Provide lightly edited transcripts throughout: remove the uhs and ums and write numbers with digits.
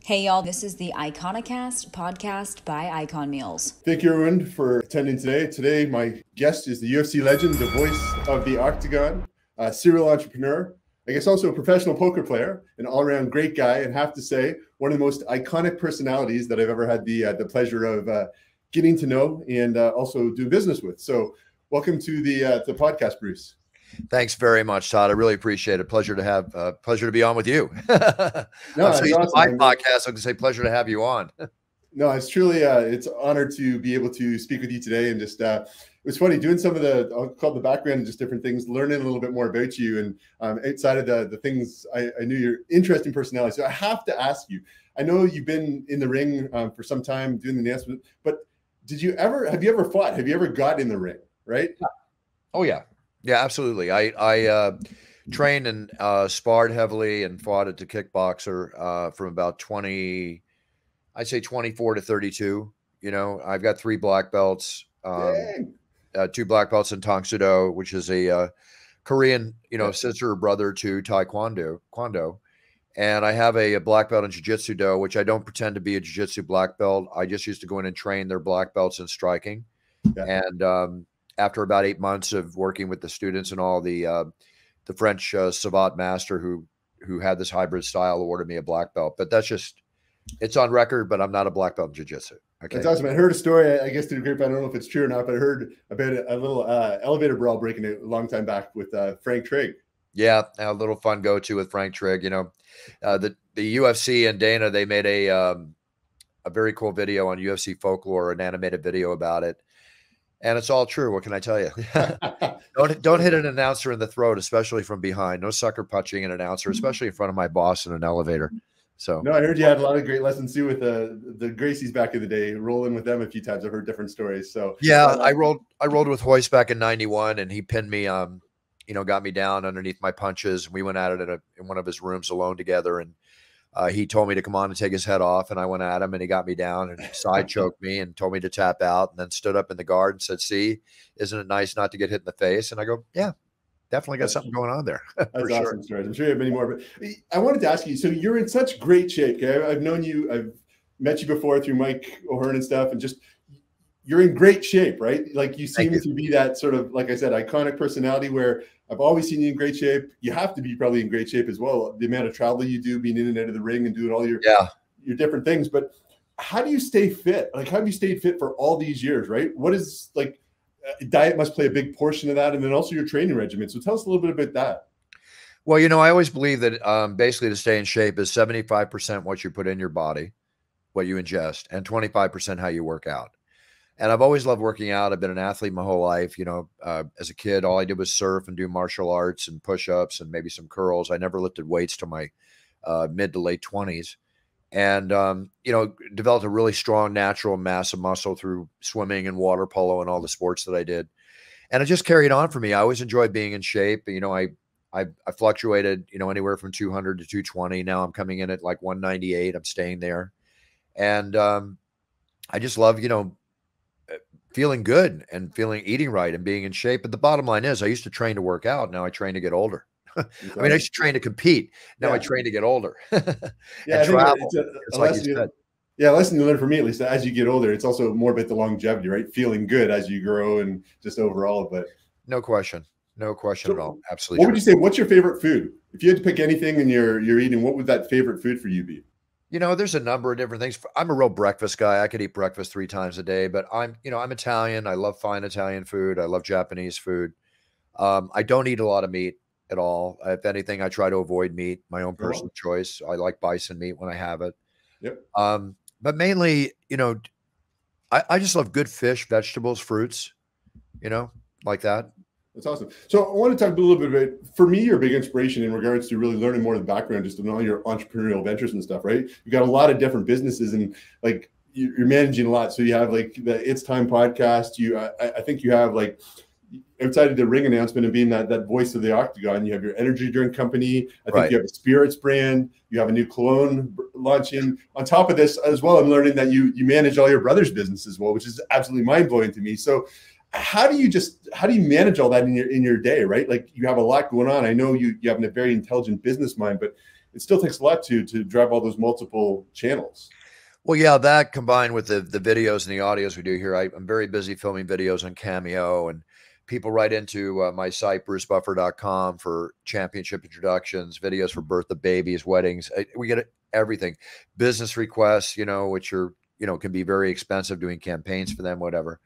Hey y'all, this is the Iconicast podcast by Icon Meals. Thank you everyone for attending today. Today, my guest is the UFC legend, the voice of the Octagon, a serial entrepreneur, I guess also a professional poker player, an all-around great guy, and have to say, one of the most iconic personalities that I've ever had the pleasure of getting to know and also do business with. So welcome to the podcast, Bruce. Thanks very much, Todd. I really appreciate it. Pleasure to be on with you. No, I'm so used to awesome. my podcast. I can say pleasure to have you on. No, it's truly it's an honor to be able to speak with you today. And just it was funny doing some of the, I'll call it the background and just different things, learning a little bit more about you. And outside of the things, I knew your interesting personality. So I have to ask you, I know you've been in the ring for some time doing the announcement, but have you ever fought? Have you ever got in the ring, right? Oh, yeah. Yeah, absolutely. I trained and sparred heavily and fought at the kickboxer from about 24 to 32. You know, I've got 3 black belts, 2 black belts in Tang Soo Do, which is a Korean, sister or brother to Kwando. And I have a black belt in Jiu-Jitsu Do, which I don't pretend to be a Jiu-Jitsu black belt. I just used to go in and train their black belts in striking. Yeah. And after about 8 months of working with the students and all, the French savant master who had this hybrid style awarded me a black belt. But that's just, it's on record, but I'm not a black belt in jiu-jitsu. Okay. That's awesome. I heard a story, I guess, through the grapevine. I don't know if it's true or not, but I heard about a little elevator brawl breaking out a long time back with Frank Trigg. Yeah, a little fun go-to with Frank Trigg. The UFC and Dana, they made a very cool video on UFC Folklore, an animated video about it. And it's all true. What can I tell you? Don't hit an announcer in the throat, especially from behind. No sucker punching an announcer, especially in front of my boss in an elevator. So no, I heard you had a lot of great lessons too with the Gracies back in the day. Rolling with them a few times. I've heard different stories. So yeah, I rolled with Hoist back in '91, and he pinned me. Got me down underneath my punches. We went at it in one of his rooms alone together, and he told me to come on and take his head off, and I went at him, and he got me down and side choked me and told me to tap out, and then stood up in the guard and said, "See, isn't it nice not to get hit in the face?" And I go, "Yeah, definitely got something going on there." That's awesome stories. I'm sure you have many more, but I wanted to ask you, so you're in such great shape. Okay? I've known you, I've met you before through Mike O'Hearn and stuff, and just you're in great shape, right? Like you seem to be that sort of, like I said, iconic personality where I've always seen you in great shape. You have to be probably in great shape as well. The amount of travel you do, being in and out of the ring and doing all your different things. But how do you stay fit? Like, how have you stayed fit for all these years, right? What is like, diet must play a big portion of that. And then also your training regimen. So tell us a little bit about that. Well, I always believe that basically to stay in shape is 75% what you put in your body, what you ingest, and 25% how you work out. And I've always loved working out. I've been an athlete my whole life. As a kid, all I did was surf and do martial arts and push-ups and maybe some curls. I never lifted weights till my mid to late 20s. And, developed a really strong natural mass of muscle through swimming and water polo and all the sports that I did. And it just carried on for me. I always enjoyed being in shape. I fluctuated, anywhere from 200 to 220. Now I'm coming in at like 198. I'm staying there. And I just love, feeling good and eating right and being in shape. But the bottom line is I used to train to work out. Now I train to get older. I used to train to compete. Now I train to get older. Yeah, I think it's a lesson. Yeah, a lesson you learn from me, at least, as you get older. It's also more about the longevity, right? Feeling good as you grow and just overall. But no question at all. Absolutely. What would you say? What's your favorite food? If you had to pick anything and you're eating, what would that favorite food for you be? There's a number of different things. I'm a real breakfast guy. I could eat breakfast 3 times a day, but I'm Italian. I love fine Italian food. I love Japanese food. I don't eat a lot of meat at all. If anything, I try to avoid meat, my own personal choice. I like bison meat when I have it. Yep. But mainly, I just love good fish, vegetables, fruits, like that. That's awesome. So I want to talk a little bit about, for me, your big inspiration in regards to really learning more of the background, just in all your entrepreneurial ventures and stuff, right? You got a lot of different businesses and like you're managing a lot. So you have like the It's Time podcast. I think you have like, outside of the ring announcement and being that voice of the Octagon, you have your energy drink company. I think you have a spirits brand. You have a new cologne launching. On top of this as well, I'm learning that you manage all your brother's business as well, which is absolutely mind blowing to me. So how do you manage all that in your day, right? Like you have a lot going on. I know you have a very intelligent business mind, but it still takes a lot to drive all those multiple channels. Well, yeah, that combined with the videos and the audios we do here, I'm very busy filming videos on Cameo, and people write into my site, brucebuffer.com, for championship introductions, videos for birth of babies, weddings. We get everything. Business requests, which are, can be very expensive, doing campaigns for them, whatever.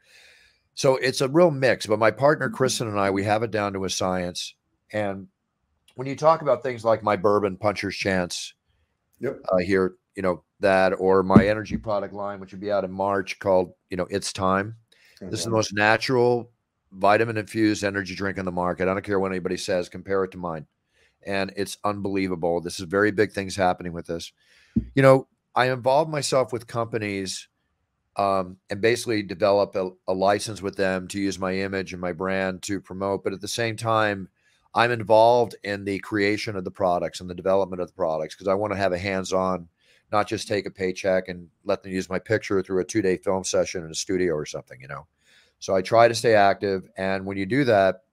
So it's a real mix. But my partner, Kristen, and I, we have it down to a science. And when you talk about things like my bourbon Puncher's Chance here, that, or my energy product line, which will be out in March, called, It's Time. This is the most natural vitamin infused energy drink on the market. I don't care what anybody says, compare it to mine. And it's unbelievable. This is very big things happening with this. I involve myself with companies and basically develop a license with them to use my image and my brand to promote. But at the same time, I'm involved in the creation of the products and the development of the products, because I want to have a hands-on, not just take a paycheck and let them use my picture through a 2-day film session in a studio or something, So I try to stay active. And when you do that,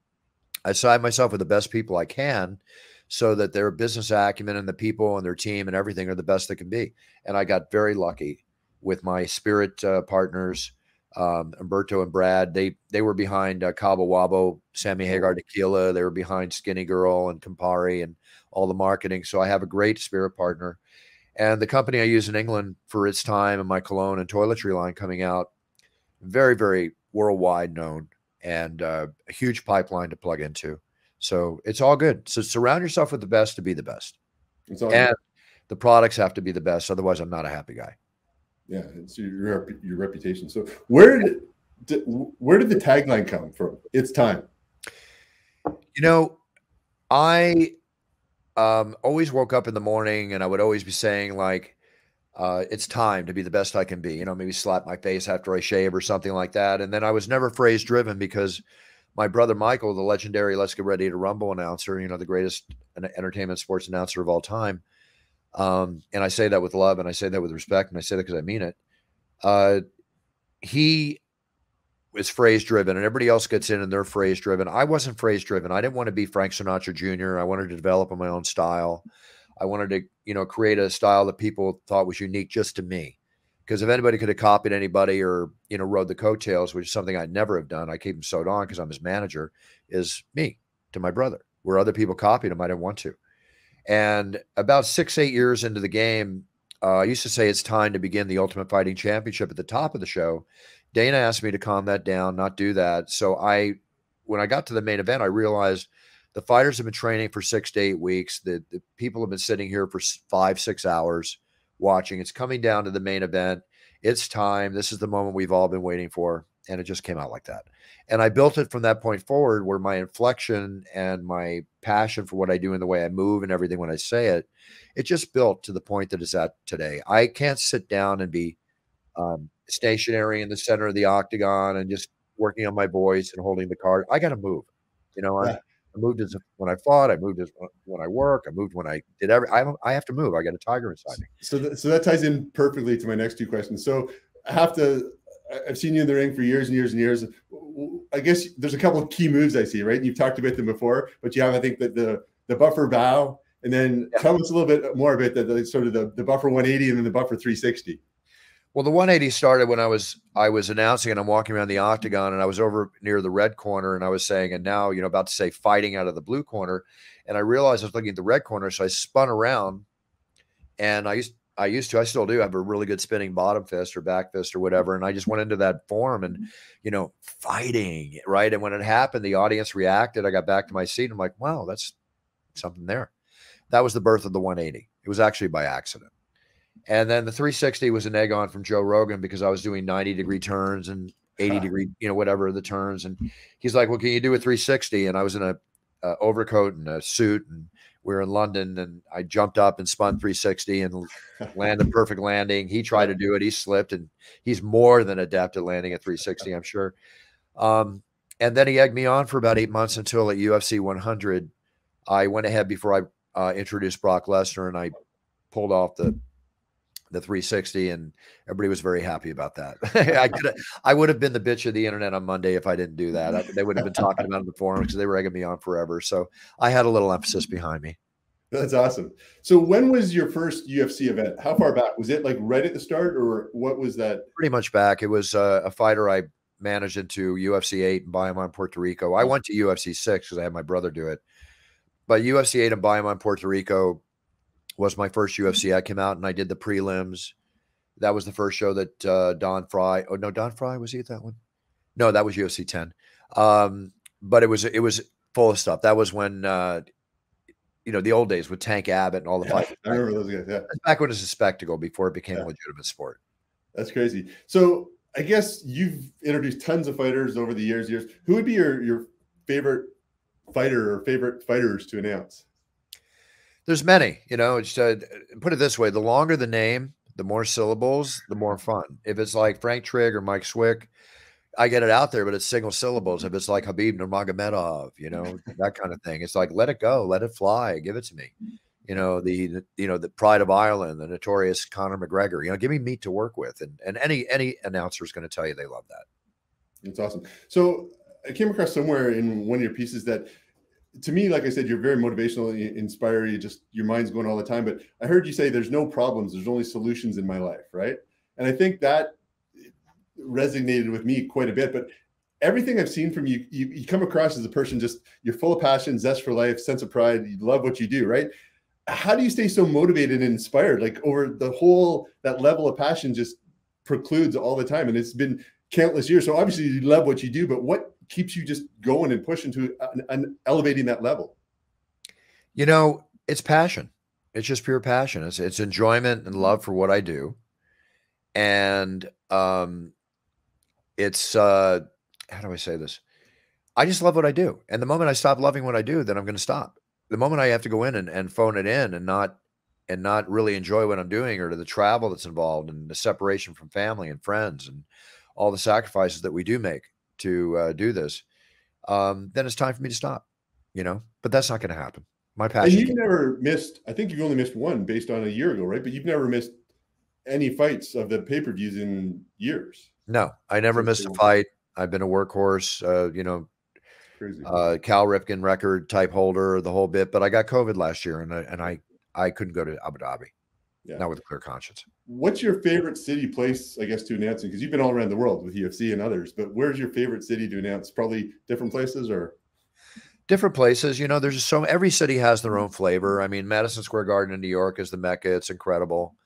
I side myself with the best people I can, so that their business acumen and the people and their team and everything are the best that can be. And I got very lucky with my spirit partners, Umberto and Brad. They were behind Cabo Wabo, Sammy Hagar Tequila. They were behind Skinny Girl and Campari and all the marketing. So I have a great spirit partner. And the company I use in England for Its Time and my cologne and toiletry line coming out, very, very worldwide known, and a huge pipeline to plug into. So it's all good. So surround yourself with the best to be the best. And good. The products have to be the best. Otherwise, I'm not a happy guy. Yeah, it's your reputation. So where did the tagline come from? It's time. I always woke up in the morning and I would always be saying, like, it's time to be the best I can be, maybe slap my face after I shave or something like that. And then I was never phrase driven, because my brother Michael, the legendary Let's Get Ready to Rumble announcer, the greatest entertainment sports announcer of all time. And I say that with love, and I say that with respect, and I say that because I mean it. He was phrase driven, and everybody else gets in and they're phrase driven. I wasn't phrase driven. I didn't want to be Frank Sinatra Jr. I wanted to develop my own style. I wanted to, create a style that people thought was unique just to me. Because if anybody could have copied anybody or, rode the coattails, which is something I'd never have done, I keep him sewed on because I'm his manager, is me to my brother. Where other people copied him, I didn't want to. And about 6-8 years into the game, I used to say it's time to begin the Ultimate Fighting Championship at the top of the show. Dana asked me to calm that down, not do that. So when I got to the main event, I realized the fighters have been training for 6 to 8 weeks. The people have been sitting here for 5-6 hours watching. It's coming down to the main event. It's time. This is the moment we've all been waiting for. And it just came out like that. And I built it from that point forward, where my inflection and my passion for what I do and the way I move and everything when I say it, it just built to the point that it's at today. I can't sit down and be stationary in the center of the octagon and just working on my voice and holding the card. I got to move. I moved as when I fought. I moved as when I work. I moved when I did I have to move. I got a tiger inside me. So that ties in perfectly to my next two questions. So I've seen you in the ring for years and years and years. I guess there's a couple of key moves I see, right? You've talked about them before, but you have, I think, that the buffer bow, and then tell us a little bit more about the sort of the buffer 180 and then the buffer 360. Well, the 180 started when I was announcing, and I'm walking around the octagon, and I was over near the red corner, and I was saying, and now, about to say fighting out of the blue corner. And I realized I was looking at the red corner. So I spun around, and I still do have a really good spinning bottom fist or back fist or whatever. And I just went into that form and, fighting, right? And when it happened, the audience reacted. I got back to my seat. And I'm like, wow, that's something there. That was the birth of the 180. It was actually by accident. And then the 360 was an egg on from Joe Rogan, because I was doing 90-degree turns and 80-degree, whatever the turns. And he's like, well, can you do a 360? And I was in a overcoat and a suit, and we were in London, and I jumped up and spun 360 and landed a perfect landing. He tried to do it. He slipped, and he's more than adept at landing a 360, I'm sure. And then he egged me on for about 8 months until at UFC 100, I went ahead before I introduced Brock Lesnar, and I pulled off the 360, and everybody was very happy about that. I would have been the bitch of the internet on Monday if I didn't do that. They would have been talking about it in the forum, because they were egging me on forever. So I had a little emphasis behind me. That's awesome. So when was your first UFC event? How far back? Was it like right at the start, or what was that? Pretty much back. It was a fighter I managed into UFC 8 in Bayamon, Puerto Rico. I went to UFC 6 because I had my brother do it. But UFC 8 in Bayamon, Puerto Rico was my first UFC. I came out and I did the prelims. That was the first show that Don Fry. Oh no, Don Fry, was he at that one? No, that was UFC 10. But it was full of stuff. That was when the old days with Tank Abbott and all the fights. I remember those guys. Yeah, back when it was a spectacle before it became a legitimate sport. That's crazy. So I guess you've introduced tons of fighters over the years. Who would be your favorite fighter or favorite fighters to announce? There's many. It's put it this way: the longer the name, the more syllables, the more fun. If it's like Frank Trigg or Mike Swick, I get it out there, but it's single syllables. If it's like Habib Nurmagomedov, that kind of thing, it's like, let it go, let it fly, give it to me. The Pride of Ireland, the notorious Conor McGregor. Give me meat to work with, and any announcer is going to tell you they love that. It's awesome. So I came across somewhere in one of your pieces that, to me, like I said, you're very motivational, inspire you, just your mind's going all the time. But I heard you say there's no problems, there's only solutions in my life, right? And I think that resonated with me quite a bit. But everything I've seen from you, you come across as a person, just you're full of passion, zest for life, sense of pride, you love what you do, right? How do you stay so motivated and inspired? Like over the whole, that level of passion just precludes all the time. And it's been countless years. So obviously you love what you do, but what keeps you just going and pushing to elevating that level? It's passion. It's just pure passion. It's enjoyment and love for what I do. And it's how do I say this? I just love what I do. And the moment I stop loving what I do, then I'm going to stop. The moment I have to go in and phone it in and not really enjoy what I'm doing, or to the travel that's involved and the separation from family and friends and all the sacrifices that we do make to do this, then it's time for me to stop, but that's not going to happen. My passion. And you've never missed, I think you've only missed one based on a year ago, right? But you've never missed any fights of the pay-per-views in years. No, I never missed a fight. I've been a workhorse, Crazy. Cal Ripken record type holder, the whole bit, but I got COVID last year and I couldn't go to Abu Dhabi. Not with a clear conscience. What's your favorite city, place, I guess, to announce? Because you've been all around the world with UFC and others, but where's your favorite city to announce? Probably different places, or different places. There's just every city has their own flavor. I mean, Madison Square Garden in New York is the Mecca. It's incredible.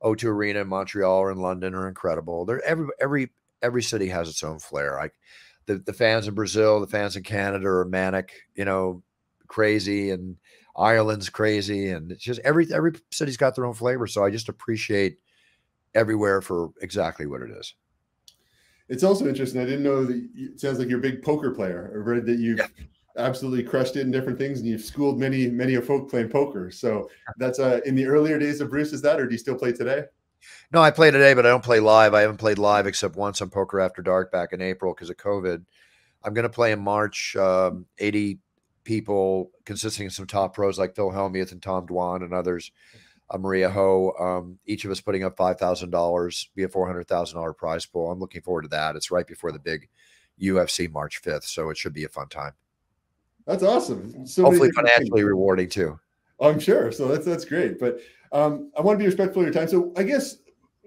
O2 Arena in Montreal or in London are incredible. Every city has its own flair. The fans in Brazil, the fans in Canada are manic, crazy, and Ireland's crazy, and it's just every city's got their own flavor. So I just appreciate everywhere for exactly what it is. It's also interesting. I didn't know that it sounds like you're a big poker player. I read that you've absolutely crushed it in different things, and you've schooled many of folk playing poker. So that's in the earlier days of Bruce, is that, or do you still play today? No, I play today, but I don't play live. I haven't played live except once on Poker After Dark back in April because of COVID. I'm going to play in March. 80 people consisting of some top pros like Phil Hellmuth and Tom Dwan and others, Maria Ho, each of us putting up $5,000, be a $400,000 prize pool. I'm looking forward to that. It's right before the big UFC March 5th, so it should be a fun time. That's awesome. So hopefully financially rewarding too. I'm sure. So that's great. But I want to be respectful of your time. So I guess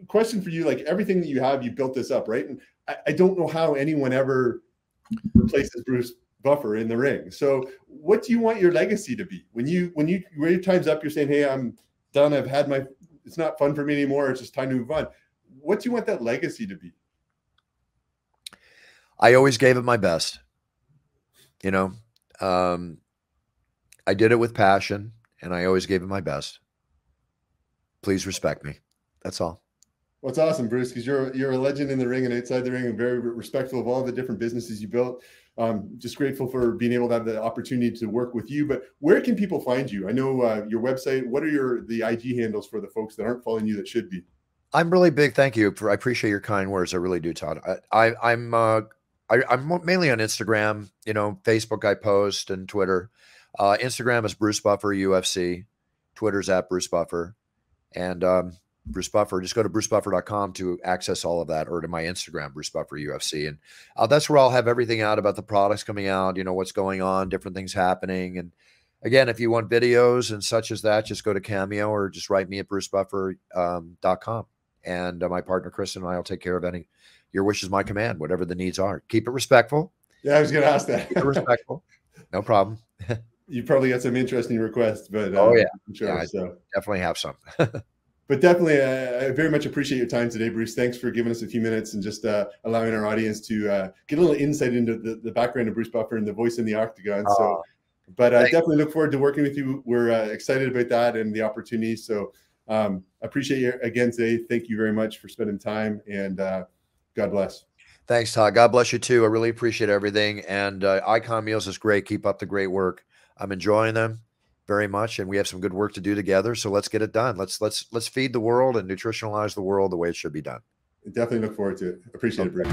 question for you, like everything that you have, you built this up, right? And I don't know how anyone ever replaces Bruce Buffer in the ring. So what do you want your legacy to be? When your time's up, you're saying, hey, I'm done. I've had it's not fun for me anymore. It's just time to move on. What do you want that legacy to be? I always gave it my best. I did it with passion, and I always gave it my best. Please respect me. That's all. Well, it's awesome, Bruce, because you're a legend in the ring and outside the ring, and very respectful of all the different businesses you built. Just grateful for being able to have the opportunity to work with you. But where can people find you? I know your website. What are the IG handles for the folks that aren't following you that should be? I'm really big. Thank you. I appreciate your kind words. I really do, Todd. I'm mainly on Instagram, Facebook I post, and Twitter. Instagram is Bruce Buffer UFC. Twitter's at Bruce Buffer. And Bruce Buffer, just go to brucebuffer.com to access all of that, or to my Instagram, Bruce Buffer UFC. And that's where I'll have everything out about the products coming out, what's going on, different things happening. And again, if you want videos and such as that, just go to Cameo or just write me at brucebuffer.com. And my partner, Kristen, and I will take care of any. Your wish is my command, whatever the needs are. Keep it respectful. Yeah, I was going to ask that. Keep it respectful. No problem. You probably got some interesting requests, but oh, yeah. I'm sure. Yeah, I so definitely have some. But definitely, I very much appreciate your time today, Bruce. Thanks for giving us a few minutes and just allowing our audience to get a little insight into the background of Bruce Buffer and the voice in the Octagon. So, but I definitely look forward to working with you. We're excited about that and the opportunity. So appreciate you again today. Thank you very much for spending time, and God bless. Thanks, Todd. God bless you too. I really appreciate everything. And Icon Meals is great. Keep up the great work. I'm enjoying them very much, and we have some good work to do together. So let's get it done. Let's feed the world and nutritionalize the world the way it should be done. Definitely look forward to it. Appreciate it, Bruce.